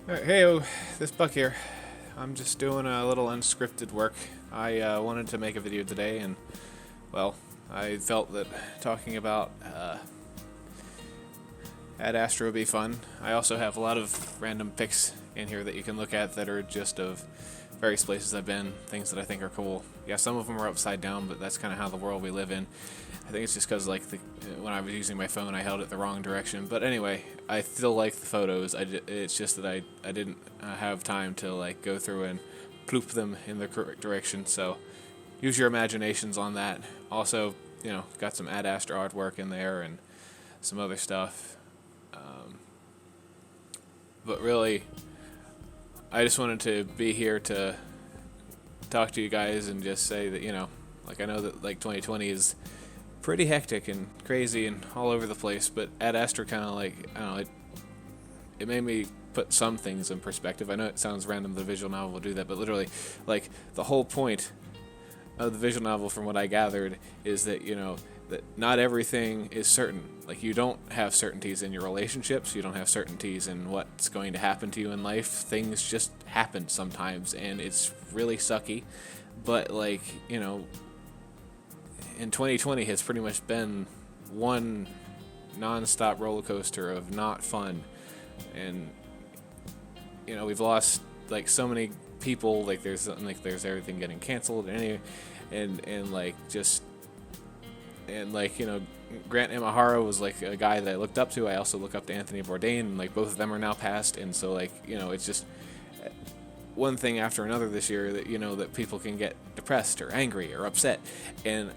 Hey, this Buck here. I'm just doing a little unscripted work. I wanted to make a video today, and well, I felt that talking about Ad Astra would be fun. I also have a lot of random pics in here that you can look at that are just of various places I've been, things that I think are cool. Yeah, some of them are upside down, but that's kind of how the world we live in. I think it's just because when I was using my phone, I held it the wrong direction. But anyway, I still like the photos. It's just that I didn't have time to go through and ploop them in the correct direction. So use your imaginations on that. Also, got some Ad Astra artwork in there and some other stuff. But really, I just wanted to be here to talk to you guys and just say that, I know that 2020 is pretty hectic and crazy and all over the place, but Ad Astra kind of I don't know, it made me put some things in perspective. I know it sounds random that a visual novel will do that, but literally, the whole point of the visual novel, from what I gathered, is that, that not everything is certain. Like, you don't have certainties in your relationships, you don't have certainties in what's going to happen to you in life. Things just happen sometimes, and it's really sucky. But, in 2020 has pretty much been one non-stop roller coaster of not fun. And, we've lost, so many people. There's everything getting canceled, Grant Imahara was a guy that I looked up to. I also look up to Anthony Bourdain, and both of them are now passed, and so it's just one thing after another this year that that people can get depressed or angry or upset. And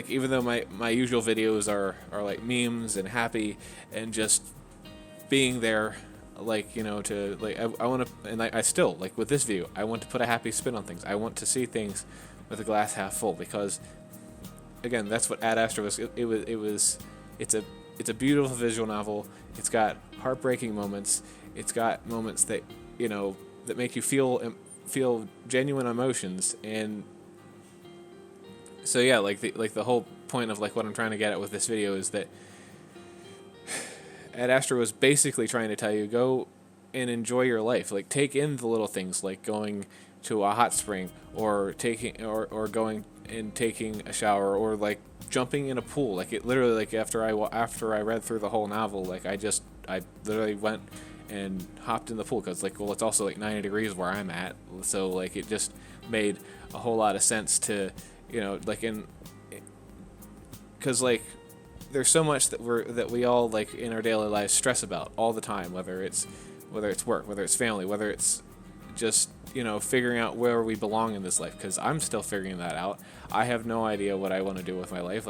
even though my usual videos are memes and happy and just being there, I want to, and I still, with this video, I want to put a happy spin on things. I want to see things with a glass half full, because again, that's what Ad Astra was. It's a beautiful visual novel. It's got heartbreaking moments. It's got moments that that make you feel genuine emotions. And so yeah, the whole point of what I'm trying to get at with this video is that Ad Astra was basically trying to tell you, go and enjoy your life. Take in the little things, like going to a hot spring, or going and taking a shower, or jumping in a pool. It literally, after I read through the whole novel, I literally went and hopped in the pool, because it's also 90 degrees where I'm at, so it just made a whole lot of sense to because there's so much that we all in our daily lives stress about all the time, whether it's work, whether it's family, whether it's just figuring out where we belong in this life, because I'm still figuring that out. I have no idea what I want to do with my life.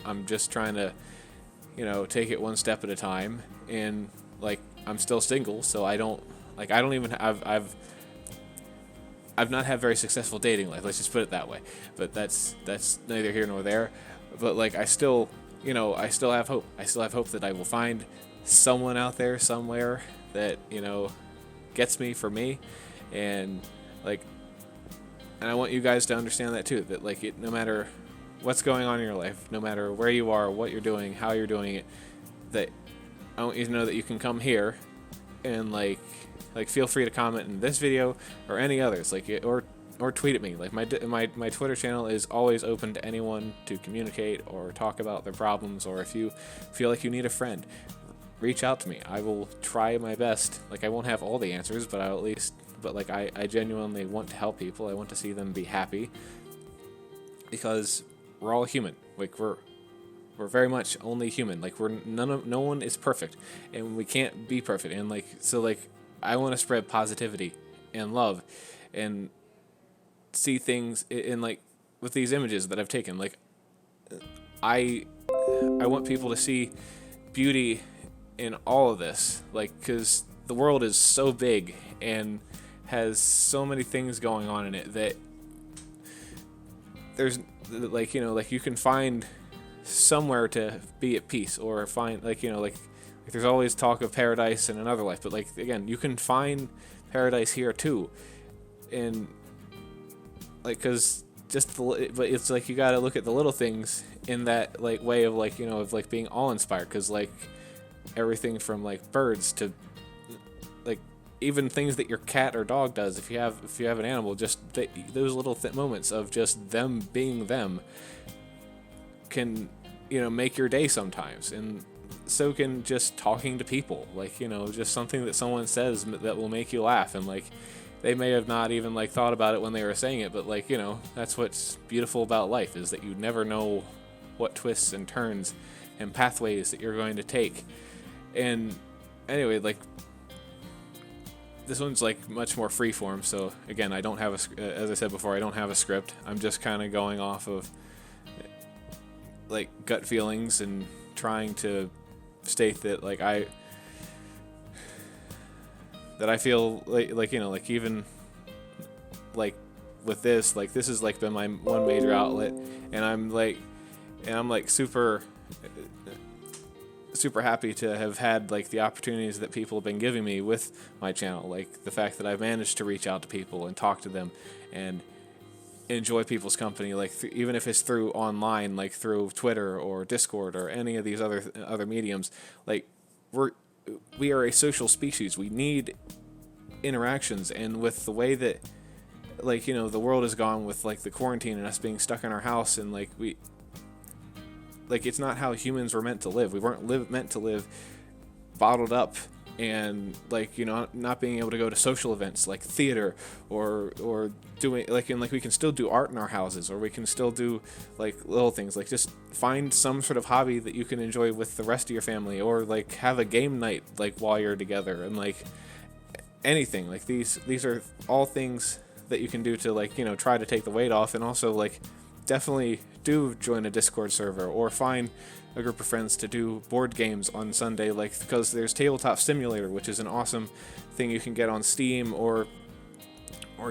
I'm just trying to take it one step at a time. And I'm still single, so I don't even I've not had very successful dating life, let's just put it that way. But that's neither here nor there. But I still have hope. I still have hope that I will find someone out there somewhere that gets me for me. And and I want you guys to understand that too, that no matter what's going on in your life, no matter where you are, what you're doing, how you're doing it, that I want you to know that you can come here and feel free to comment in this video or any others, or tweet at me. My Twitter channel is always open to anyone to communicate or talk about their problems, or if you feel like you need a friend, reach out to me. I will try my best. I won't have all the answers, but I'll at least, I genuinely want to help people. I want to see them be happy, because we're all human. We're very much only human. No one is perfect, and we can't be perfect. And I want to spread positivity and love, and see things in with these images that I've taken. I want people to see beauty in all of this, because the world is so big and has so many things going on in it, that there's you can find somewhere to be at peace, or find there's always talk of paradise in another life, but again, you can find paradise here too. And because but it's you gotta look at the little things in that way of of being all inspired, because everything from birds to even things that your cat or dog does, if you have an animal, just those little moments of just them being them can, make your day sometimes. And so can just talking to people, like, just something that someone says that will make you laugh, and like they may have not even like thought about it when they were saying it, but like, that's what's beautiful about life, is that you never know what twists and turns and pathways that you're going to take. And anyway, like, this one's like much more freeform. So again, I don't have as I said before, I don't have a script. I'm just kind of going off of like gut feelings and trying to state that like I feel like even like with this, like this has like been my one major outlet, and I'm like super happy to have had like the opportunities that people have been giving me with my channel, like the fact that I've managed to reach out to people and talk to them and enjoy people's company, like even if it's through online, like through Twitter or Discord or any of these other mediums. Like we are a social species. We need interactions, and with the way that like the world has gone with like the quarantine and us being stuck in our house, and like it's not how humans were meant to live. We weren't meant to live bottled up and like not being able to go to social events like theater or doing like, and like we can still do art in our houses, or we can still do like little things, like just find some sort of hobby that you can enjoy with the rest of your family, or like have a game night like while you're together, and like anything like these are all things that you can do to like try to take the weight off. And also like definitely do join a Discord server or find a group of friends to do board games on Sunday, like because there's Tabletop Simulator, which is an awesome thing you can get on Steam, or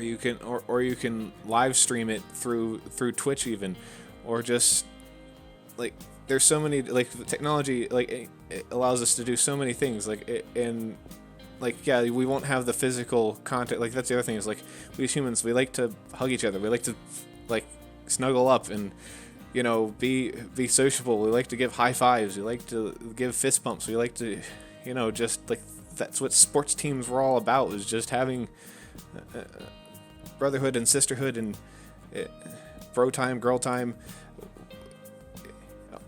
you can live stream it through Twitch even, or just like there's so many, like the technology like it allows us to do so many things, like and like yeah, we won't have the physical contact. Like that's the other thing, is like we as humans, we like to hug each other, we like to like snuggle up and be sociable. We like to give high fives, we like to give fist bumps, we like to just like that's what sports teams were all about, is just having brotherhood and sisterhood and bro time, girl time,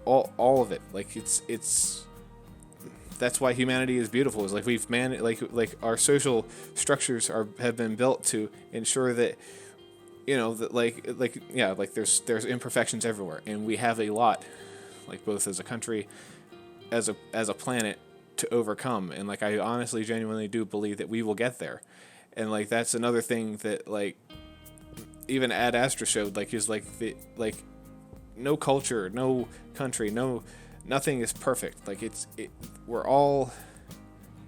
all of it. Like it's that's why humanity is beautiful, is like we've like our social structures have been built to ensure that that like there's imperfections everywhere, and we have a lot, like both as a country, as a planet, to overcome. And like I honestly genuinely do believe that we will get there. And like that's another thing that like even Ad Astra showed, like is like the like no culture, no country, nothing is perfect. Like we're all,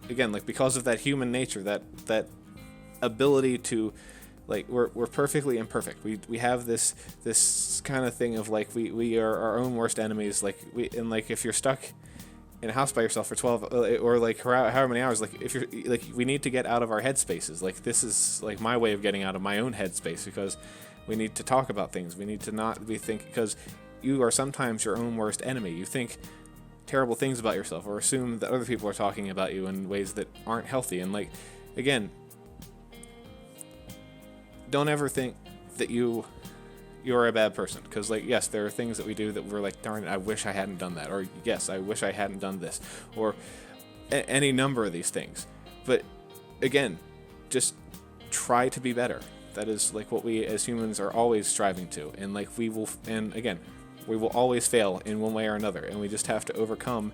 again, like because of that human nature, that ability to like we're perfectly imperfect. We have this kind of thing of like we are our own worst enemies. Like and like if you're stuck in a house by yourself for 12 or like however many hours, like if you're like, we need to get out of our headspaces. Like this is like my way of getting out of my own headspace, because we need to talk about things. We need to not be thinking, because you are sometimes your own worst enemy. You think terrible things about yourself, or assume that other people are talking about you in ways that aren't healthy. And like again, don't ever think that you're a bad person, because like yes, there are things that we do that we're like, darn it, I wish I hadn't done that, or yes, I wish I hadn't done this, or any number of these things. But again, just try to be better. That is like what we as humans are always striving to. And like we will always fail in one way or another, and we just have to overcome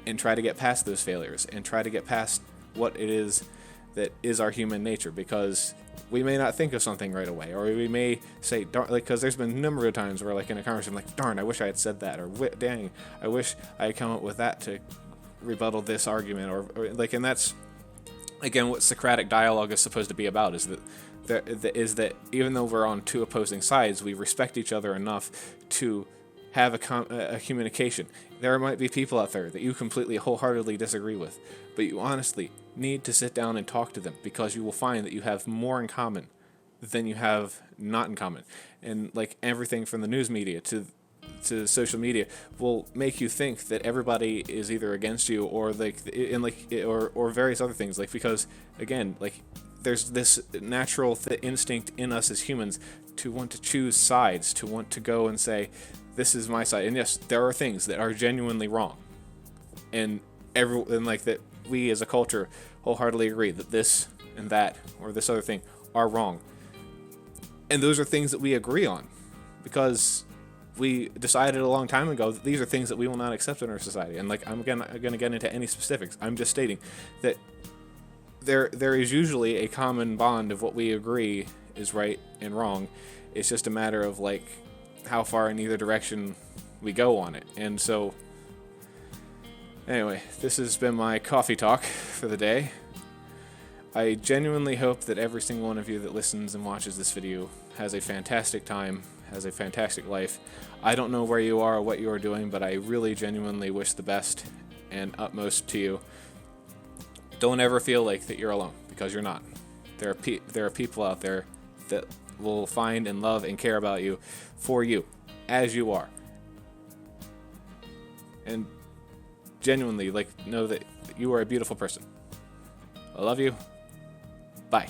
and try to get past those failures, and try to get past what it is that is our human nature, because we may not think of something right away, or we may say, darn, like, because there's been a number of times where, like, in a conversation, I'm like, darn, I wish I had said that, or dang, I wish I had come up with that to rebuttal this argument, or like, and that's, again, what Socratic dialogue is supposed to be about, is that even though we're on two opposing sides, we respect each other enough to have a communication. There might be people out there that you completely wholeheartedly disagree with, but you honestly need to sit down and talk to them, because you will find that you have more in common than you have not in common. And like everything from the news media to to social media will make you think that everybody is either against you or or various other things, like, because again, like, there's this natural instinct in us as humans to want to choose sides, to want to go and say, this is my side. And yes, there are things that are genuinely wrong, and like that we as a culture wholeheartedly agree that this and that or this other thing are wrong. And those are things that we agree on because we decided a long time ago that these are things that we will not accept in our society. And like, I'm not going to get into any specifics. I'm just stating that there is usually a common bond of what we agree is right and wrong. It's just a matter of like how far in either direction we go on it. And so anyway, this has been my coffee talk for the day. I genuinely hope that every single one of you that listens and watches this video has a fantastic time, has a fantastic life. I don't know where you are or what you are doing, but I really genuinely wish the best and utmost to you. Don't ever feel like that you're alone, because you're not. There are people out there that will find and love and care about you for you, as you are. And genuinely, like, know that you are a beautiful person. I love you. Bye.